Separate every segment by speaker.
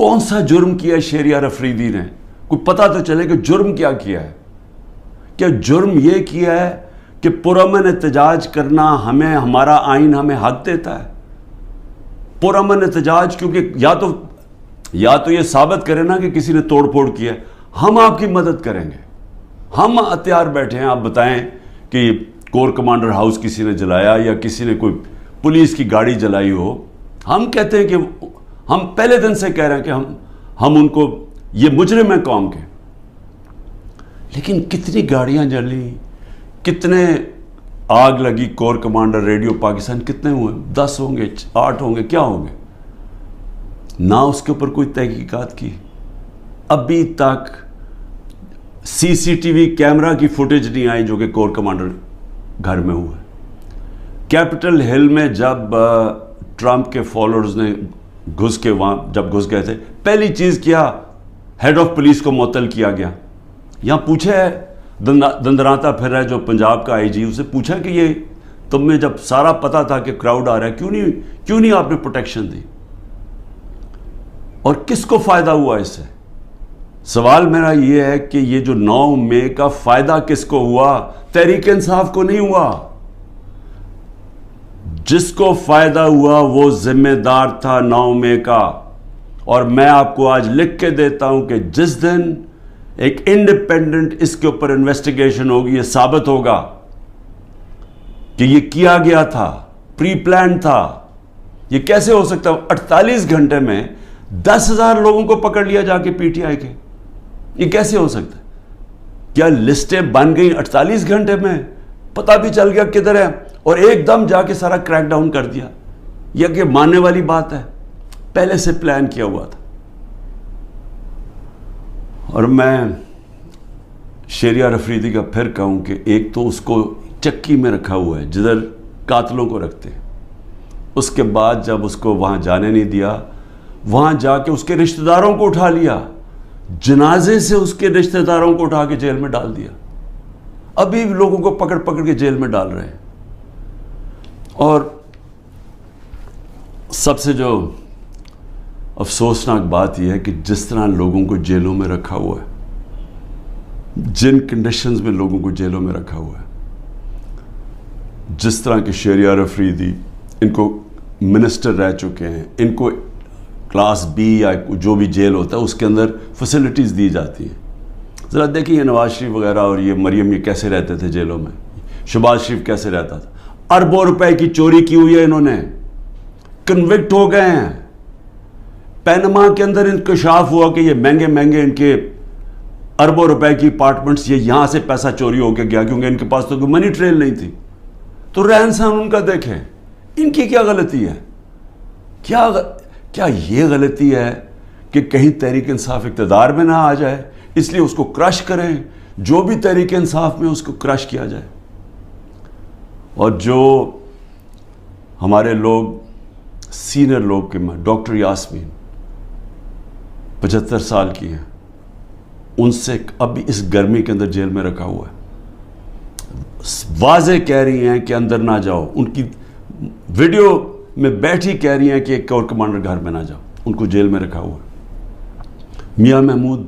Speaker 1: کون سا جرم کیا ہے شہریار افریدی نے؟ کوئی پتہ تو چلے کہ جرم کیا کیا ہے. کیا جرم یہ کیا ہے کہ پرامن احتجاج کرنا ہمیں ہمارا آئین ہمیں حق دیتا ہے؟ پرامن احتجاج کیونکہ یا تو یہ ثابت کرے نا کہ کسی نے توڑ پھوڑ کیا ہے, ہم آپ کی مدد کریں گے. ہم ہتھیار بیٹھے ہیں, آپ بتائیں کہ کور کمانڈر ہاؤس کسی نے جلایا یا کسی نے کوئی پولیس کی گاڑی جلائی ہو, ہم کہتے ہیں کہ ہم پہلے دن سے کہہ رہے ہیں کہ ہم ان کو, یہ مجرم ہیں قوم کے. لیکن کتنی گاڑیاں جلی, کتنے آگ لگی, کور کمانڈر ریڈیو پاکستان کتنے ہوئے؟ 10 ہوں گے, 8 ہوں گے, کیا ہوں گے؟ نہ اس کے اوپر کوئی تحقیقات کی. ابھی تک سی سی ٹی وی کیمرہ کی فوٹیج نہیں آئی جو کہ کور کمانڈر گھر میں ہوا ہے. کیپٹل ہل میں جب ٹرمپ کے فالوورز نے گھس کے وہاں جب گھس گئے تھے, پہلی چیز کیا, ہیڈ آف پولیس کو معطل کیا گیا. یہاں پوچھا ہے دندراتا پھر رہا ہے جو پنجاب کا آئی جی, اسے پوچھا کہ یہ تمہیں جب سارا پتا تھا کہ کراؤڈ آ رہا ہے کیوں نہیں آپ نے پروٹیکشن دی, اور کس کو فائدہ ہوا اس سے؟ سوال میرا یہ ہے کہ یہ جو 9 مئی کا فائدہ کس کو ہوا؟ تحریک انصاف کو نہیں ہوا. جس کو فائدہ ہوا وہ ذمہ دار تھا 9 مئی کا. اور میں آپ کو آج لکھ کے دیتا ہوں کہ جس دن ایک انڈیپینڈنٹ اس کے اوپر انویسٹیگیشن ہوگی, یہ ثابت ہوگا کہ یہ کیا گیا تھا, پری پلان تھا. یہ کیسے ہو سکتا ہے 48 گھنٹے میں 10,000 لوگوں کو پکڑ لیا جا کے پی ٹی آئی کے؟ یہ کیسے ہو سکتا ہے؟ کیا لسٹیں بن گئیں 48 گھنٹے میں؟ پتہ بھی چل گیا کدھر ہے, اور ایک دم جا کے سارا کریک ڈاؤن کر دیا؟ یہ کہ ماننے والی بات ہے؟ پہلے سے پلان کیا ہوا تھا. اور میں شہریار افریدی کا پھر کہوں کہ ایک تو اس کو چکی میں رکھا ہوا ہے جدھر قاتلوں کو رکھتے ہیں, اس کے بعد جب اس کو وہاں جانے نہیں دیا, وہاں جا کے اس کے رشتہ داروں کو اٹھا لیا, جنازے سے اس کے رشتہ داروں کو اٹھا کے جیل میں ڈال دیا. ابھی لوگوں کو پکڑ پکڑ کے جیل میں ڈال رہے ہیں. اور سب سے جو افسوسناک بات یہ ہے کہ جس طرح لوگوں کو جیلوں میں رکھا ہوا ہے, جن کنڈیشنز میں لوگوں کو جیلوں میں رکھا ہوا ہے, جس طرح کے شہریار افریدی, ان کو منسٹر رہ چکے ہیں, ان کو کلاس بی یا جو بھی جیل ہوتا ہے اس کے اندر فیسلٹیز دی جاتی ہیں. ذرا دیکھیں یہ نواز شریف وغیرہ اور یہ مریم یہ کیسے رہتے تھے جیلوں میں, شہباز شریف کیسے رہتا تھا. اربوں روپے کی چوری کی ہوئی ہے انہوں نے, کنوکٹ ہو گئے ہیں. پینما کے اندر انکشاف ہوا کہ یہ مہنگے ان کے اربوں روپے کی اپارٹمنٹس, یہ یہاں سے پیسہ چوری ہو کے گیا کیونکہ ان کے پاس تو کوئی منی ٹریل نہیں تھی. تو رہن سہن ان کا دیکھیں, ان کی کیا غلطی ہے؟ کیا یہ غلطی ہے کہ کہیں تحریک انصاف اقتدار میں نہ آ جائے اس لیے اس کو کرش کریں؟ جو بھی تحریک انصاف میں اس کو کرش کیا جائے. اور جو ہمارے لوگ سینئر لوگ کے میں, ڈاکٹر یاسمین 75 سال کی ہیں, ان سے ابھی اس گرمی کے اندر جیل میں رکھا ہوا ہے. واضح کہہ رہی ہیں کہ اندر نہ جاؤ, ان کی ویڈیو میں بیٹھی کہہ رہی ہیں کہ ایک کور کمانڈر گھر میں نہ جاؤ, ان کو جیل میں رکھا ہوا ہے. میاں محمود,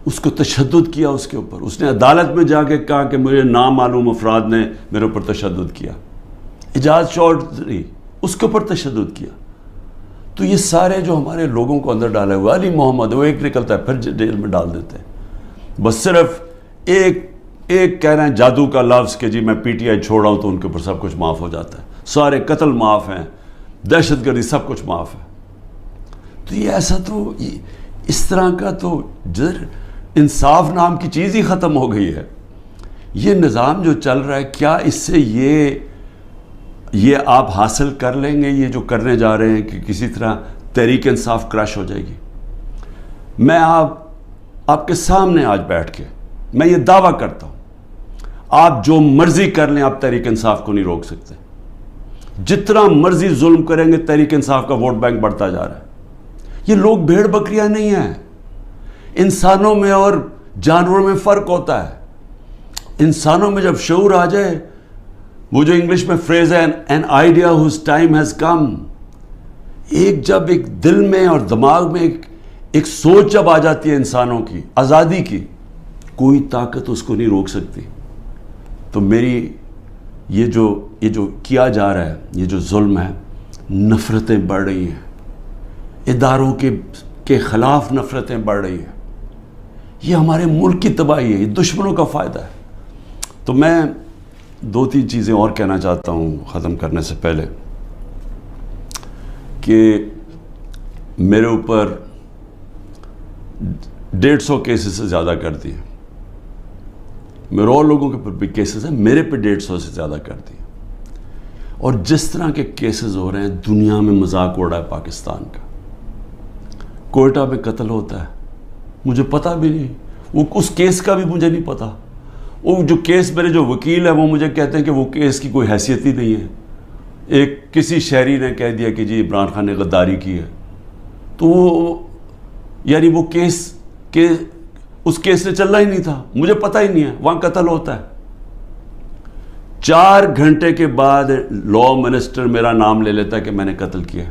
Speaker 1: اس کو تشدد کیا اس کے اوپر, اس نے عدالت میں جا کے کہا کہ مجھے نامعلوم افراد نے میرے اوپر تشدد کیا. اعجاز چودھری, اس کے اوپر تشدد کیا. تو یہ سارے جو ہمارے لوگوں کو اندر ڈالے ہوئے, علی محمد وہ ایک نکلتا ہے پھر جیل میں ڈال دیتے ہیں. بس صرف ایک کہہ رہے ہیں جادو کا لفظ کہ جی میں پی ٹی آئی چھوڑ رہا ہوں تو ان کے اوپر سب کچھ معاف ہو جاتا ہے, سارے قتل معاف ہیں, دہشت گردی سب کچھ معاف ہے. تو یہ ایسا تو اس طرح کا تو انصاف نام کی چیز ہی ختم ہو گئی ہے. یہ نظام جو چل رہا ہے, کیا اس سے یہ آپ حاصل کر لیں گے یہ جو کرنے جا رہے ہیں کہ کسی طرح تحریک انصاف کرش ہو جائے گی؟ میں آپ کے سامنے آج بیٹھ کے میں یہ دعویٰ کرتا ہوں, آپ جو مرضی کر لیں آپ تحریک انصاف کو نہیں روک سکتے. جتنا مرضی ظلم کریں گے تحریک انصاف کا ووٹ بینک بڑھتا جا رہا ہے. یہ لوگ بھیڑ بکریاں نہیں ہیں. انسانوں میں اور جانوروں میں فرق ہوتا ہے. انسانوں میں جب شعور آ جائے, وہ جو انگلش میں فریز ہے an idea whose time has come, ایک جب ایک دل میں اور دماغ میں ایک سوچ جب آ جاتی ہے انسانوں کی آزادی کی، کوئی طاقت اس کو نہیں روک سکتی. تو میری یہ جو کیا جا رہا ہے، یہ جو ظلم ہے، نفرتیں بڑھ رہی ہیں، اداروں کے خلاف نفرتیں بڑھ رہی ہیں، یہ ہمارے ملک کی تباہی ہے، یہ دشمنوں کا فائدہ ہے. تو میں 2-3 چیزیں اور کہنا چاہتا ہوں ختم کرنے سے پہلے، کہ میرے اوپر 150 کیسز سے زیادہ کر دیے، میرے اور لوگوں کے اوپر بھی کیسز ہیں، میرے پہ 150 سے زیادہ کر دیے. اور جس طرح کے کیسز ہو رہے ہیں، دنیا میں مذاق اڑا ہے پاکستان کا. کوئٹہ میں قتل ہوتا ہے، مجھے پتہ بھی نہیں، وہ اس کیس کا بھی مجھے نہیں پتہ. وہ جو کیس میرے جو وکیل ہیں وہ مجھے کہتے ہیں کہ وہ کیس کی کوئی حیثیت ہی نہیں ہے. ایک کسی شہری نے کہہ دیا کہ جی عمران خان نے غداری کی ہے، تو وہ یعنی وہ کیس اس کیس نے چلنا ہی نہیں تھا، مجھے پتہ ہی نہیں ہے وہاں قتل ہوتا ہے. 4 گھنٹے کے بعد لا منسٹر میرا نام لے لیتا ہے کہ میں نے قتل کیا،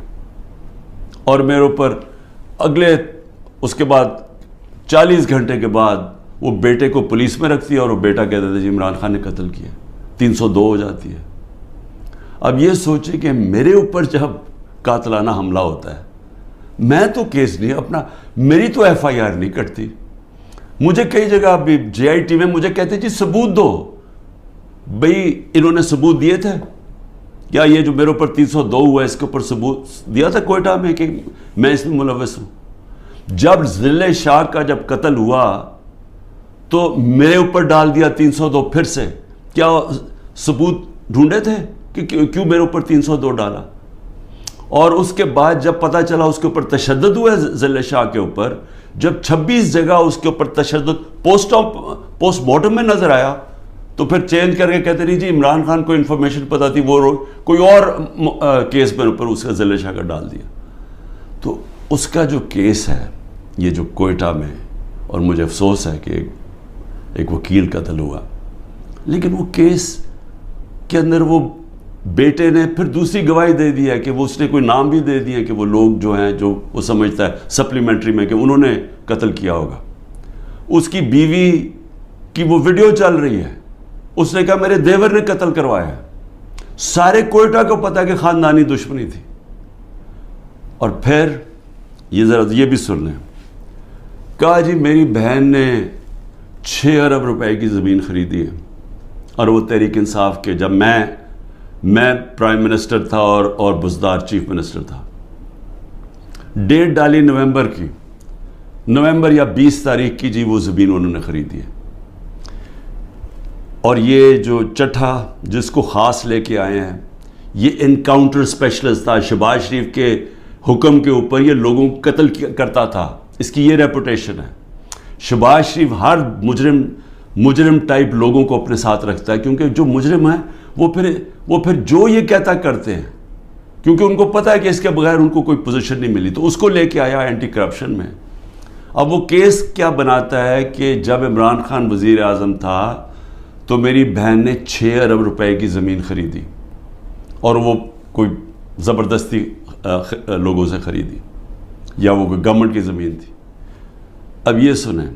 Speaker 1: اور میرے اوپر اس کے بعد 40 گھنٹے کے بعد وہ بیٹے کو پولیس میں رکھتی ہے، اور وہ بیٹا کہتا تھا جی عمران خان نے قتل کیا. 302 ہو جاتی ہے. اب یہ سوچیں کہ میرے اوپر جب قاتلانہ حملہ ہوتا ہے، میں تو کیس نہیں اپنا، میری تو FIR نہیں کٹتی. مجھے کئی جگہ ابھی JIT میں مجھے کہتے جی ثبوت دو. بھئی انہوں نے ثبوت دیے تھے کیا؟ یہ جو میرے اوپر 302 ہوا ہے اس کے اوپر ثبوت دیا تھا کوئٹہ میں کہ میں اس میں ملوث ہوں؟ جب ضلع شاہ کا جب قتل ہوا تو میرے اوپر ڈال دیا 302 پھر سے. کیا ثبوت ڈھونڈے تھے کہ کیوں میرے اوپر 302 ڈالا؟ اور اس کے بعد جب پتہ چلا اس کے اوپر تشدد ہوا ہے ضلع شاہ کے اوپر، جب 26 جگہ اس کے اوپر تشدد پوسٹ مارٹم میں نظر آیا، تو پھر چینج کر کے کہتے نہیں جی عمران خان کو انفارمیشن پتہ تھی، وہ کوئی اور کیس میرے اوپر اس کا ضلع شاہ کا ڈال دیا. تو اس کا جو کیس ہے یہ جو کوئٹہ میں، اور مجھے افسوس ہے کہ ایک وکیل قتل ہوا، لیکن وہ کیس کے اندر وہ بیٹے نے پھر دوسری گواہی دے دی ہے کہ وہ اس نے کوئی نام بھی دے دیا کہ وہ لوگ جو ہیں جو وہ سمجھتا ہے سپلیمنٹری میں کہ انہوں نے قتل کیا ہوگا. اس کی بیوی کی وہ ویڈیو چل رہی ہے، اس نے کہا میرے دیور نے قتل کروایا ہے. سارے کوئٹہ کو پتا کہ خاندانی دشمنی تھی. اور پھر یہ ذرا یہ بھی سن لیں، کہا جی میری بہن نے 6 ارب روپے کی زمین خریدی ہے، اور وہ تحریک انصاف کے، جب میں پرائم منسٹر تھا اور بزدار چیف منسٹر تھا. ڈیٹ ڈالی نومبر کی، نومبر یا 20 تاریخ کی جی وہ زمین انہوں نے خریدی ہے. اور یہ جو چٹھا جس کو خاص لے کے آئے ہیں، یہ انکاؤنٹر اسپیشلسٹ تھا، شہباز شریف کے حکم کے اوپر یہ لوگوں کو قتل کرتا تھا، اس کی یہ ریپوٹیشن ہے. شہباز شریف ہر مجرم ٹائپ لوگوں کو اپنے ساتھ رکھتا ہے، کیونکہ جو مجرم ہیں وہ پھر جو یہ کہتا کرتے ہیں، کیونکہ ان کو پتہ ہے کہ اس کے بغیر ان کو کوئی پوزیشن نہیں ملی. تو اس کو لے کے آیا اینٹی کرپشن میں. اب وہ کیس کیا بناتا ہے کہ جب عمران خان وزیر اعظم تھا تو میری بہن نے 6 ارب روپے کی زمین خریدی، اور وہ کوئی زبردستی لوگوں سے خریدی، یا وہ کوئی گورنمنٹ کی زمین تھی. اب یہ سنیں،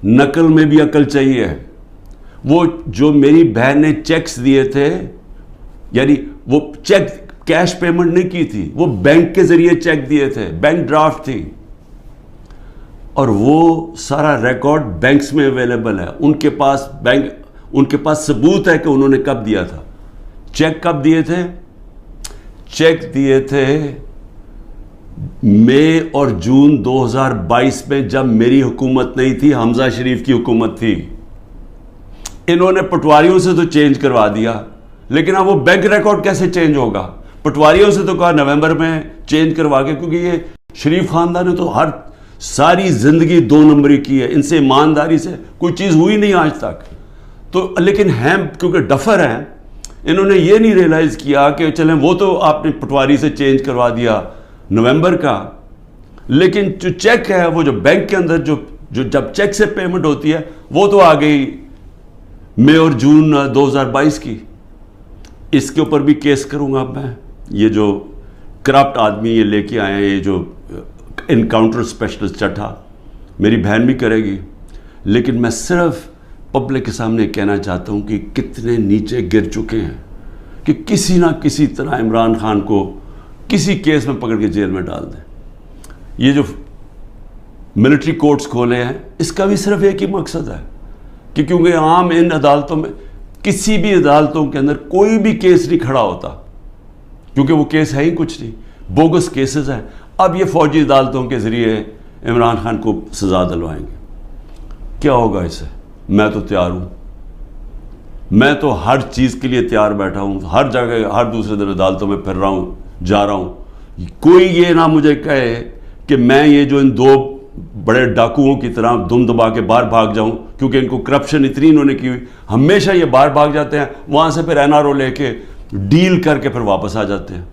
Speaker 1: نقل میں بھی عقل چاہیے. وہ جو میری بہن نے چیکس دیے تھے، یعنی وہ چیک کیش پیمنٹ نہیں کی تھی، وہ بینک کے ذریعے چیک دیے تھے، بینک ڈرافٹ تھی، اور وہ سارا ریکارڈ بینکس میں اویلیبل ہے. ان کے پاس ثبوت ہے کہ انہوں نے کب دیا تھا. چیک کب دیے تھے؟ چیک دیے تھے مئی اور جون 2022 میں، جب میری حکومت نہیں تھی، حمزہ شریف کی حکومت تھی. انہوں نے پٹواریوں سے تو چینج کروا دیا، لیکن اب وہ بینک ریکارڈ کیسے چینج ہوگا؟ پٹواریوں سے تو کہا نومبر میں چینج کروا کے، کیونکہ یہ شریف خاندان نے تو ساری زندگی 2 نمبری کی ہے، ان سے ایمانداری سے کوئی چیز ہوئی نہیں آج تک. تو لیکن ہیں کیونکہ ڈفر ہیں، انہوں نے یہ نہیں ریئلائز کیا کہ چلیں وہ تو آپ نے پٹواری سے چینج کروا دیا نومبر کا، لیکن جو چیک ہے وہ جو بینک کے اندر جو جب چیک سے پیمنٹ ہوتی ہے وہ تو آ گئی مئی اور جون 2022 کی. اس کے اوپر بھی کیس کروں گا میں. یہ جو کرپٹ آدمی یہ لے کے آئے ہیں, یہ جو انکاؤنٹر اسپیشلسٹ چٹھا, میری بہن بھی کرے گی, لیکن میں صرف پبلک کے سامنے کہنا چاہتا ہوں کہ کتنے نیچے گر چکے ہیں کہ کسی نہ کسی طرح عمران خان کو کسی کیس میں پکڑ کے جیل میں ڈال دیں. یہ جو ملٹری کورٹس کھولے ہیں, اس کا بھی صرف ایک ہی مقصد ہے کہ کیونکہ عام ان عدالتوں میں, کسی بھی عدالتوں کے اندر کوئی بھی کیس نہیں کھڑا ہوتا, کیونکہ وہ کیس ہے ہی کچھ نہیں, بوگس کیسز ہیں. اب یہ فوجی عدالتوں کے ذریعے عمران خان کو سزا دلوائیں گے. کیا ہوگا اس سے؟ میں تو تیار ہوں, میں تو ہر چیز کے لیے تیار بیٹھا ہوں, ہر جگہ ہر دوسرے دن عدالتوں میں پھر رہا ہوں, جا رہا ہوں. کوئی یہ نہ مجھے کہے کہ میں یہ جو ان دو بڑے ڈاکوؤں کی طرح دم دبا کے باہر بھاگ جاؤں, کیونکہ ان کو کرپشن اتنی انہوں نے کی ہوئی, ہمیشہ یہ باہر بھاگ جاتے ہیں, وہاں سے پھر این آر او لے کے ڈیل کر کے پھر واپس آ جاتے ہیں.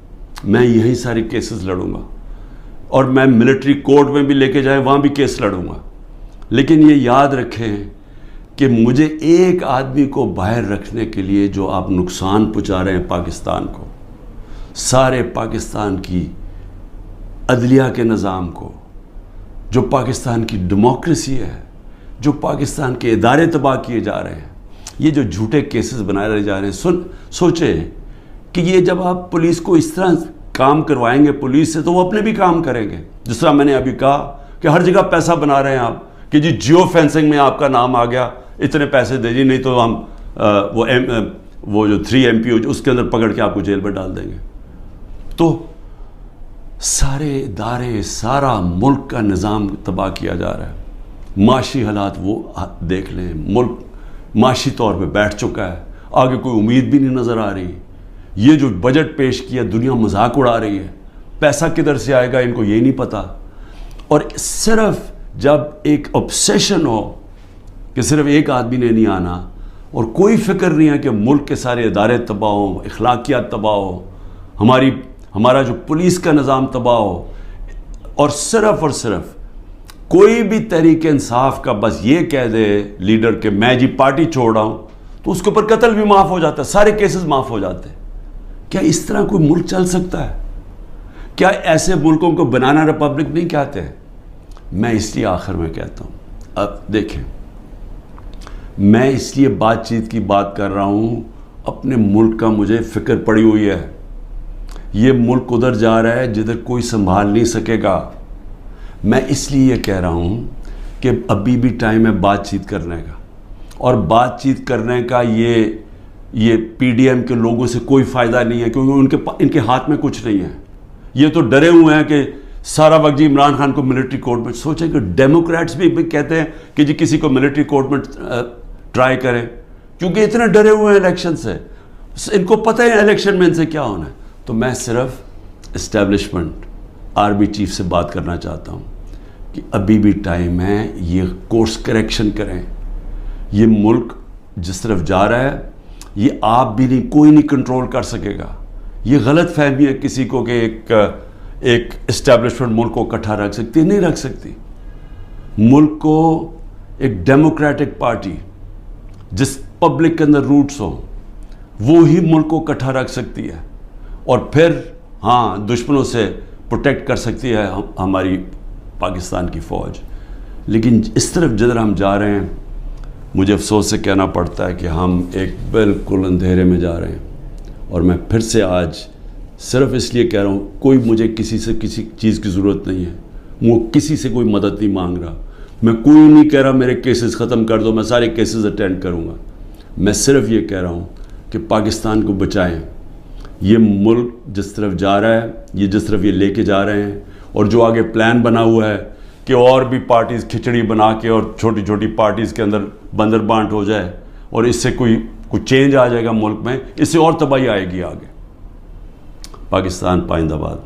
Speaker 1: میں یہی ساری کیسز لڑوں گا, اور میں ملٹری کورٹ میں بھی لے کے جائیں وہاں بھی کیس لڑوں گا. لیکن یہ یاد رکھیں کہ مجھے ایک آدمی کو باہر رکھنے کے لیے جو آپ نقصان پہنچا رہے ہیں پاکستان کو, سارے پاکستان کی عدلیہ کے نظام کو, جو پاکستان کی ڈیموکریسی ہے, جو پاکستان کے ادارے تباہ کیے جا رہے ہیں, یہ جو جھوٹے کیسز بنائے جا رہے ہیں. سوچیں کہ یہ جب آپ پولیس کو اس طرح کام کروائیں گے پولیس سے, تو وہ اپنے بھی کام کریں گے. جس طرح میں نے ابھی کہا کہ ہر جگہ پیسہ بنا رہے ہیں آپ کہ جی جیو فینسنگ میں آپ کا نام آ گیا, اتنے پیسے دے جی, نہیں تو ہم وہ جو 3 MP اس کے اندر پکڑ کے آپ کو جیل میں ڈال دیں گے. تو سارے ادارے, سارا ملک کا نظام تباہ کیا جا رہا ہے. معاشی حالات وہ دیکھ لیں, ملک معاشی طور پہ بیٹھ چکا ہے, آگے کوئی امید بھی نہیں نظر آ رہی. یہ جو بجٹ پیش کیا دنیا مذاق اڑا رہی ہے, پیسہ کدھر سے آئے گا ان کو یہی نہیں پتا. اور صرف جب ایک obsession ہو کہ صرف ایک آدمی نے نہیں آنا, اور کوئی فکر نہیں ہے کہ ملک کے سارے ادارے تباہ ہوں, اخلاقیات تباہ ہو, ہمارا جو پولیس کا نظام تباہ ہو, اور صرف کوئی بھی تحریک انصاف کا بس یہ کہہ دے لیڈر کہ میں جی پارٹی چھوڑ رہا ہوں, تو اس کے اوپر قتل بھی معاف ہو جاتا ہے, سارے کیسز معاف ہو جاتے ہیں. کیا اس طرح کوئی ملک چل سکتا ہے؟ کیا ایسے ملکوں کو بنانا ریپبلک نہیں کہتے ہیں؟ میں اس لیے آخر میں کہتا ہوں, اب دیکھیں, میں اس لیے بات چیت کی بات کر رہا ہوں, اپنے ملک کا مجھے فکر پڑی ہوئی ہے. یہ ملک ادھر جا رہا ہے جدھر کوئی سنبھال نہیں سکے گا. میں اس لیے یہ کہہ رہا ہوں کہ ابھی بھی ٹائم ہے بات چیت کرنے کا, اور بات چیت کرنے کا یہ پی ڈی ایم کے لوگوں سے کوئی فائدہ نہیں ہے, کیونکہ ان کے ہاتھ میں کچھ نہیں ہے. یہ تو ڈرے ہوئے ہیں کہ سارا وقت جی عمران خان کو ملٹری کورٹ میں. سوچیں کہ ڈیموکریٹس بھی کہتے ہیں کہ جی کسی کو ملٹری کورٹ میں ٹرائی کریں, کیونکہ اتنے ڈرے ہوئے ہیں الیکشن سے, ان کو پتہ ہے الیکشن میں ان سے کیا ہونا ہے. تو میں صرف اسٹیبلشمنٹ آرمی چیف سے بات کرنا چاہتا ہوں کہ ابھی بھی ٹائم ہے, یہ کورس کریکشن کریں. یہ ملک جس طرف جا رہا ہے یہ آپ بھی نہیں, کوئی نہیں کنٹرول کر سکے گا. یہ غلط فہمی ہے کسی کو کہ ایک اسٹیبلشمنٹ ملک کو اکٹھا رکھ سکتی, نہیں رکھ سکتی. ملک کو ایک ڈیموکریٹک پارٹی جس پبلک کے اندر روٹس ہوں وہی ملک کو اکٹھا رکھ سکتی ہے, اور پھر ہاں دشمنوں سے پروٹیکٹ کر سکتی ہے ہماری پاکستان کی فوج. لیکن اس طرف جدھر ہم جا رہے ہیں, مجھے افسوس سے کہنا پڑتا ہے کہ ہم ایک بالکل اندھیرے میں جا رہے ہیں. اور میں پھر سے آج صرف اس لیے کہہ رہا ہوں, کوئی مجھے کسی سے کسی چیز کی ضرورت نہیں ہے, وہ کسی سے کوئی مدد نہیں مانگ رہا. میں کوئی نہیں کہہ رہا میرے کیسز ختم کر دو, میں سارے کیسز اٹینڈ کروں گا. میں صرف یہ کہہ رہا ہوں کہ پاکستان کو بچائیں. یہ ملک جس طرف جا رہا ہے, یہ جس طرف یہ لے کے جا رہے ہیں, اور جو آگے پلان بنا ہوا ہے کہ اور بھی پارٹیز کھچڑی بنا کے اور چھوٹی چھوٹی پارٹیز کے اندر بندر بانٹ ہو جائے, اور اس سے کوئی چینج آ جائے گا ملک میں, اس سے اور تباہی آئے گی آگے. پاکستان پائندہ باد.